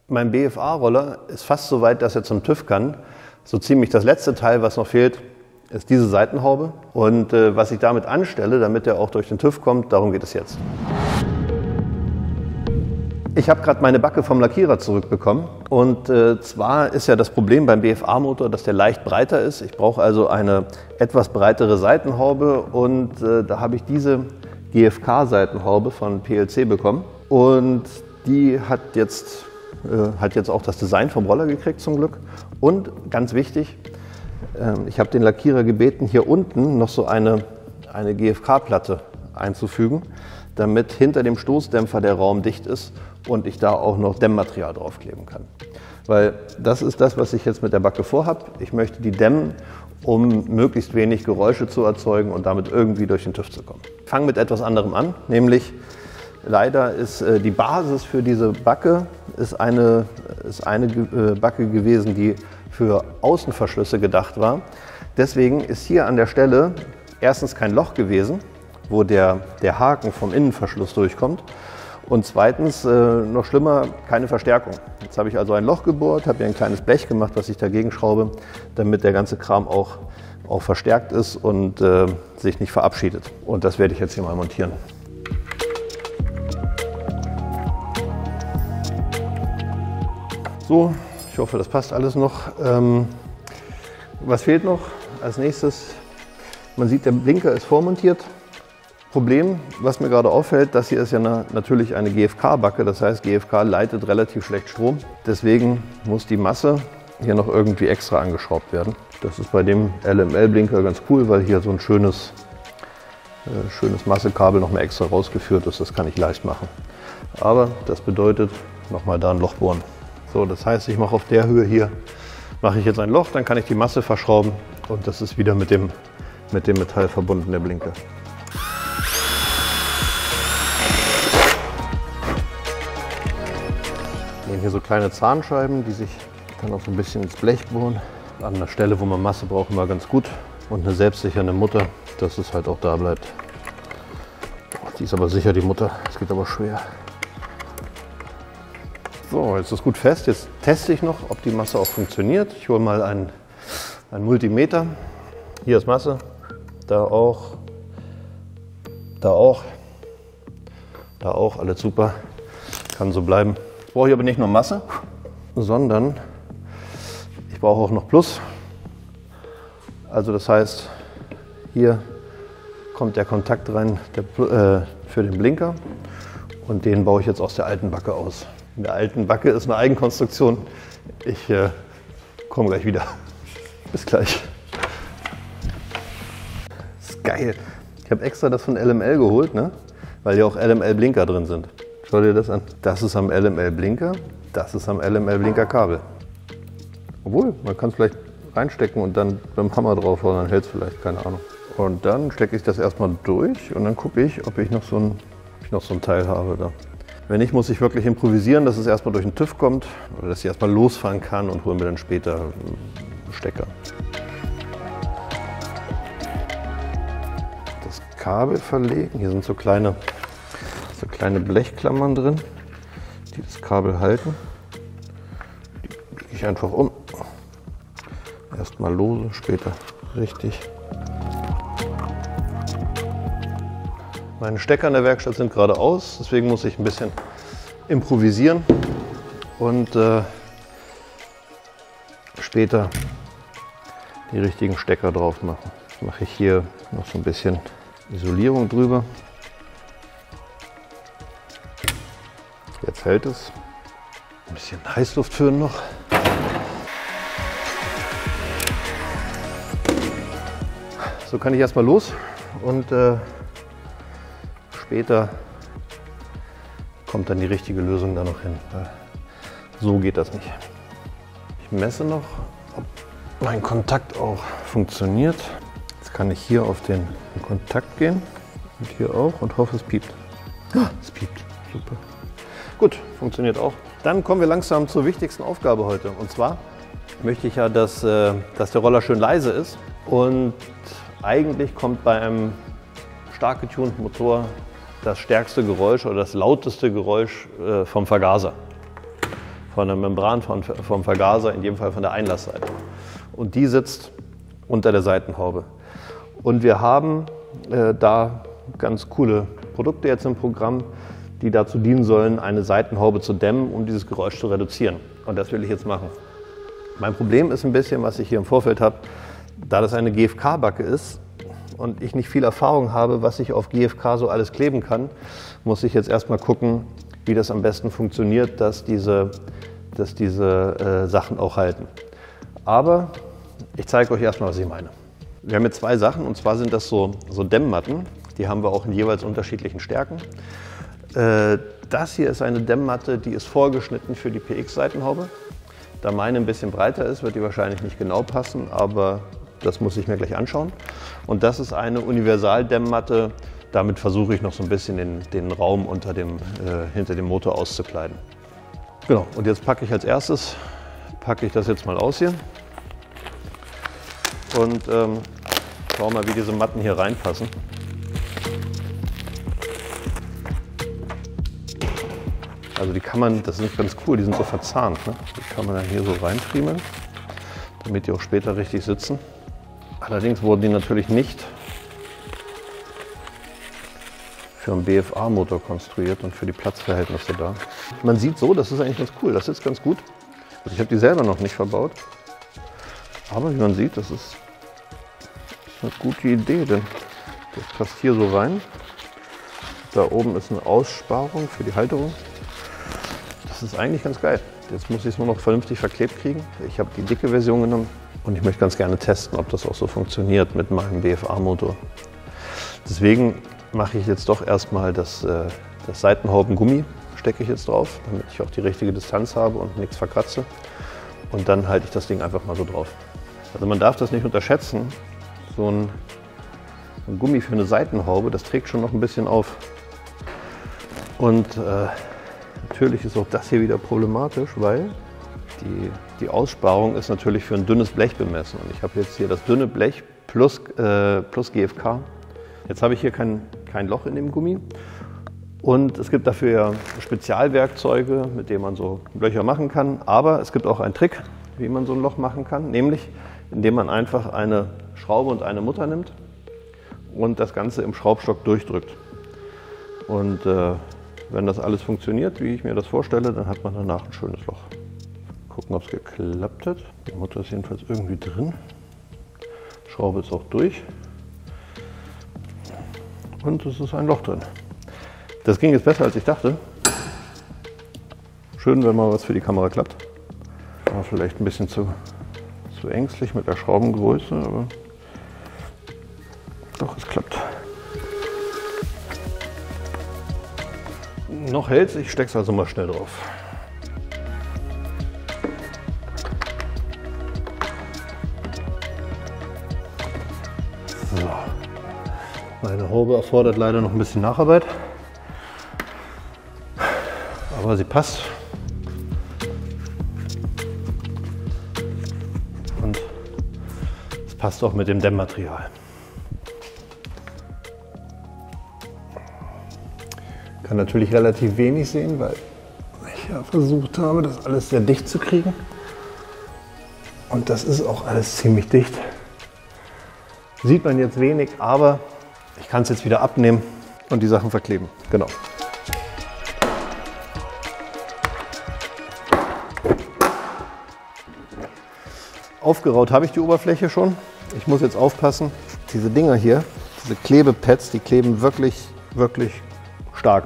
Mein BFA-Roller ist fast so weit, dass er zum TÜV kann. So ziemlich das letzte Teil, was noch fehlt, ist diese Seitenhaube. Und was ich damit anstelle, damit er auch durch den TÜV kommt, darum geht es jetzt. Ich habe gerade meine Backe vom Lackierer zurückbekommen. Und zwar ist ja das Problem beim BFA-Motor, dass der leicht breiter ist. Ich brauche also eine etwas breitere Seitenhaube. Und da habe ich diese GFK-Seitenhaube von PLC bekommen. Und die hat jetzt auch das Design vom Roller gekriegt zum Glück. Und ganz wichtig, ich habe den Lackierer gebeten, hier unten noch so eine GFK-Platte einzufügen, damit hinter dem Stoßdämpfer der Raum dicht ist und ich da auch noch Dämmmaterial draufkleben kann. Weil das ist das, was ich jetzt mit der Backe vorhabe. Ich möchte die dämmen, um möglichst wenig Geräusche zu erzeugen und damit irgendwie durch den TÜV zu kommen. Ich fange mit etwas anderem an, nämlich leider ist die Basis für diese Backe eine Backe gewesen, die für Außenverschlüsse gedacht war. Deswegen ist hier an der Stelle erstens kein Loch gewesen, wo der Haken vom Innenverschluss durchkommt. Und zweitens, noch schlimmer, keine Verstärkung. Jetzt habe ich also ein Loch gebohrt, habe hier ein kleines Blech gemacht, was ich dagegen schraube, damit der ganze Kram auch verstärkt ist und sich nicht verabschiedet. Und das werde ich jetzt hier mal montieren. So, ich hoffe, das passt alles noch. Was fehlt noch als nächstes? Man sieht, der Blinker ist vormontiert. Problem, was mir gerade auffällt, das hier ist ja natürlich eine GFK-Backe, das heißt, GFK leitet relativ schlecht Strom. Deswegen muss die Masse hier noch irgendwie extra angeschraubt werden. Das ist bei dem LML-Blinker ganz cool, weil hier so ein schönes Massekabel noch mal extra rausgeführt ist. Das kann ich leicht machen. Aber das bedeutet, nochmal da ein Loch bohren. So, das heißt, ich mache auf der Höhe hier, mache ich jetzt ein Loch, dann kann ich die Masse verschrauben und das ist wieder mit dem Metall verbunden, der Blinker. Ich nehme hier so kleine Zahnscheiben, die sich dann auch so ein bisschen ins Blech bohren. An der Stelle, wo man Masse braucht, immer ganz gut. Und eine selbstsichernde Mutter, dass es halt auch da bleibt. Die ist aber sicher, die Mutter. Es geht aber schwer. So, jetzt ist gut fest. Jetzt teste ich noch, ob die Masse auch funktioniert. Ich hole mal einen Multimeter. Hier ist Masse. Da auch. Da auch. Da auch. Alles super. Kann so bleiben. Ich brauche hier aber nicht nur Masse, sondern ich brauche auch noch Plus. Also das heißt, hier kommt der Kontakt rein für den Blinker und den baue ich jetzt aus der alten Backe aus. In der alten Backe ist eine Eigenkonstruktion. Ich komme gleich wieder. Bis gleich. Das ist geil. Ich habe extra das von LML geholt, ne? Weil hier auch LML-Blinker drin sind. Schau dir das an. Das ist am LML-Blinker, das ist am LML-Blinker-Kabel. Obwohl, man kann es vielleicht reinstecken und dann mit dem Hammer draufhauen, dann hält es vielleicht, keine Ahnung. Und dann stecke ich das erstmal durch und dann gucke ich, ob ich noch so ein Teil habe da. Wenn nicht, muss ich wirklich improvisieren, dass es erstmal durch den TÜV kommt oder dass ich erstmal losfahren kann und hole mir dann später einen Stecker. Das Kabel verlegen, hier sind so kleine Blechklammern drin, die das Kabel halten. Die lege ich einfach um. Erstmal lose, später richtig. Meine Stecker in der Werkstatt sind gerade aus, deswegen muss ich ein bisschen improvisieren und später die richtigen Stecker drauf machen. Jetzt mache ich hier noch so ein bisschen Isolierung drüber. Jetzt hält es. Ein bisschen Heißluft führen noch. So kann ich erstmal los und später kommt dann die richtige Lösung da noch hin. So geht das nicht. Ich messe noch, ob mein Kontakt auch funktioniert. Jetzt kann ich hier auf den Kontakt gehen und hier auch und hoffe, es piept. Es piept, super. Gut, funktioniert auch. Dann kommen wir langsam zur wichtigsten Aufgabe heute. Und zwar möchte ich ja, dass der Roller schön leise ist. Und eigentlich kommt bei einem stark getunten Motor das stärkste Geräusch oder das lauteste Geräusch vom Vergaser. von der Membran vom Vergaser, in jedem Fall von der Einlassseite. Und die sitzt unter der Seitenhaube. Und wir haben da ganz coole Produkte jetzt im Programm, die dazu dienen sollen, eine Seitenhaube zu dämmen, um dieses Geräusch zu reduzieren. Und das will ich jetzt machen. Mein Problem ist ein bisschen, was ich hier im Vorfeld habe, da das eine GFK-Backe ist und ich nicht viel Erfahrung habe, was ich auf GFK so alles kleben kann, muss ich jetzt erstmal gucken, wie das am besten funktioniert, dass diese Sachen auch halten. Aber ich zeige euch erstmal, was ich meine. Wir haben jetzt zwei Sachen, und zwar sind das so Dämmmatten. Die haben wir auch in jeweils unterschiedlichen Stärken. Das hier ist eine Dämmmatte, die ist vorgeschnitten für die PX-Seitenhaube. Da meine ein bisschen breiter ist, wird die wahrscheinlich nicht genau passen, aber das muss ich mir gleich anschauen. Und das ist eine Universal-Dämmmatte. Damit versuche ich noch so ein bisschen den Raum hinter dem Motor auszukleiden. Genau, und jetzt packe ich als erstes, das jetzt mal aus hier. Und schau mal, wie diese Matten hier reinpassen. Also die kann man, das ist ganz cool, die sind so verzahnt, ne? Die kann man dann hier so reinfriemeln, damit die auch später richtig sitzen. Allerdings wurden die natürlich nicht für einen BFA-Motor konstruiert und für die Platzverhältnisse da. Man sieht so, das ist eigentlich ganz cool, das sitzt ganz gut. Also ich habe die selber noch nicht verbaut, aber wie man sieht, das ist eine gute Idee, denn das passt hier so rein. Da oben ist eine Aussparung für die Halterung. Das ist eigentlich ganz geil. Jetzt muss ich es nur noch vernünftig verklebt kriegen. Ich habe die dicke Version genommen und ich möchte ganz gerne testen, ob das auch so funktioniert mit meinem BFA-Motor. Deswegen mache ich jetzt doch erstmal das Seitenhaubengummi, stecke ich jetzt drauf, damit ich auch die richtige Distanz habe und nichts verkratze. Und dann halte ich das Ding einfach mal so drauf. Also man darf das nicht unterschätzen. So ein Gummi für eine Seitenhaube, das trägt schon noch ein bisschen auf. Und natürlich ist auch das hier wieder problematisch, weil die Aussparung ist natürlich für ein dünnes Blech bemessen. Und ich habe jetzt hier das dünne Blech plus GFK. Jetzt habe ich hier kein Loch in dem Gummi. Und es gibt dafür ja Spezialwerkzeuge, mit denen man so Löcher machen kann. Aber es gibt auch einen Trick, wie man so ein Loch machen kann. Nämlich, indem man einfach eine Schraube und eine Mutter nimmt und das Ganze im Schraubstock durchdrückt. Und wenn das alles funktioniert, wie ich mir das vorstelle, dann hat man danach ein schönes Loch. Gucken, ob es geklappt hat. Die Mutter ist jedenfalls irgendwie drin. Die Schraube ist auch durch. Und es ist ein Loch drin. Das ging jetzt besser, als ich dachte. Schön, wenn mal was für die Kamera klappt. War vielleicht ein bisschen zu ängstlich mit der Schraubengröße, aber doch, es klappt. Noch hält's, ich stecke es also mal schnell drauf. So. Meine Haube erfordert leider noch ein bisschen Nacharbeit, aber sie passt. Und es passt auch mit dem Dämmmaterial. Ich kann natürlich relativ wenig sehen, weil ich ja versucht habe, das alles sehr dicht zu kriegen. Und das ist auch alles ziemlich dicht. Sieht man jetzt wenig, aber ich kann es jetzt wieder abnehmen und die Sachen verkleben. Genau. Aufgeraut habe ich die Oberfläche schon. Ich muss jetzt aufpassen. Diese Dinger hier, diese Klebepads, die kleben wirklich, wirklich stark.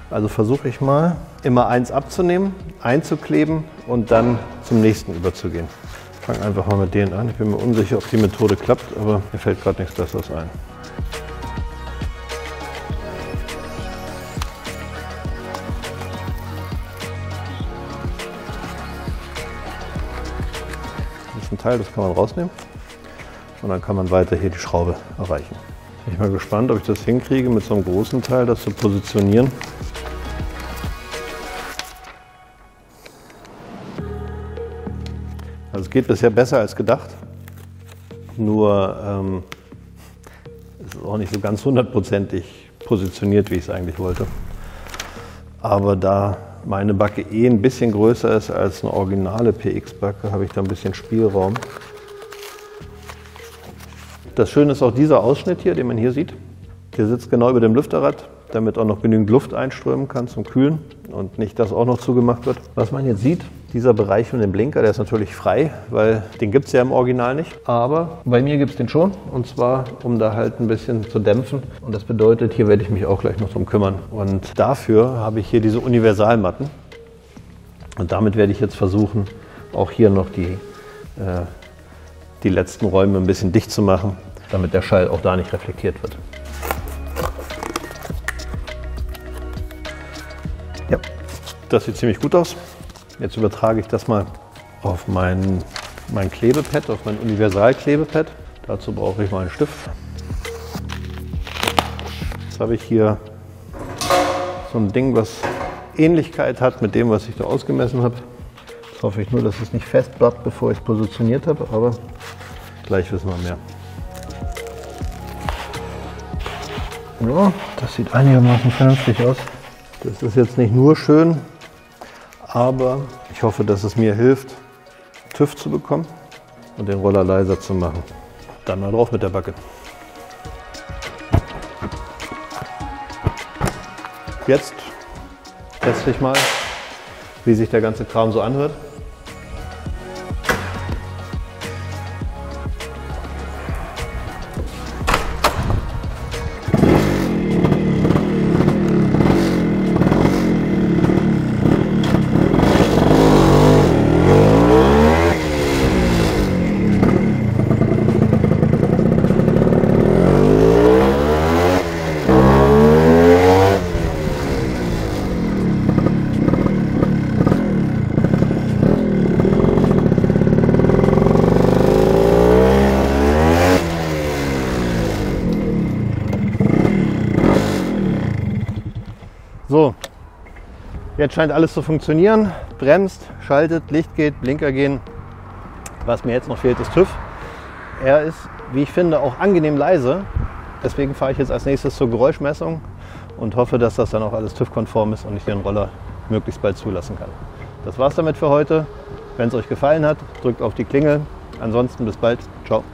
Also versuche ich mal immer eins abzunehmen, einzukleben und dann zum nächsten überzugehen. Ich fange einfach mal mit denen an. Ich bin mir unsicher, ob die Methode klappt, aber mir fällt gerade nichts Besseres ein. Das ist ein Teil, das kann man rausnehmen und dann kann man weiter hier die Schraube erreichen. Ich bin mal gespannt, ob ich das hinkriege, mit so einem großen Teil das zu positionieren. Also es geht bisher besser als gedacht, nur es ist auch nicht so ganz hundertprozentig positioniert, wie ich es eigentlich wollte. Aber da meine Backe eh ein bisschen größer ist als eine originale PX-Backe, habe ich da ein bisschen Spielraum. Das Schöne ist auch dieser Ausschnitt hier, den man hier sieht. Der sitzt genau über dem Lüfterrad, damit auch noch genügend Luft einströmen kann zum Kühlen und nicht, dass auch noch zugemacht wird. Was man jetzt sieht, dieser Bereich von dem Blinker, der ist natürlich frei, weil den gibt es ja im Original nicht. Aber bei mir gibt es den schon, und zwar, um da halt ein bisschen zu dämpfen. Und das bedeutet, hier werde ich mich auch gleich noch drum kümmern. Und dafür habe ich hier diese Universalmatten. Und damit werde ich jetzt versuchen, auch hier noch die letzten Räume ein bisschen dicht zu machen, damit der Schall auch da nicht reflektiert wird. Ja, das sieht ziemlich gut aus. Jetzt übertrage ich das mal auf mein Klebepad, auf mein Universal-Klebepad. Dazu brauche ich mal einen Stift. Jetzt habe ich hier so ein Ding, was Ähnlichkeit hat mit dem, was ich da ausgemessen habe. Jetzt hoffe ich nur, dass es nicht fest bleibt, bevor ich es positioniert habe, aber gleich wissen wir mehr. Ja, das sieht einigermaßen vernünftig aus. Das ist jetzt nicht nur schön, aber ich hoffe, dass es mir hilft, TÜV zu bekommen und den Roller leiser zu machen. Dann mal drauf mit der Backe. Jetzt teste ich mal, wie sich der ganze Kram so anhört. So, jetzt scheint alles zu funktionieren. Bremst, schaltet, Licht geht, Blinker gehen. Was mir jetzt noch fehlt, ist TÜV. Er ist, wie ich finde, auch angenehm leise. Deswegen fahre ich jetzt als nächstes zur Geräuschmessung und hoffe, dass das dann auch alles TÜV-konform ist und ich den Roller möglichst bald zulassen kann. Das war's damit für heute. Wenn es euch gefallen hat, drückt auf die Klingel. Ansonsten bis bald. Ciao.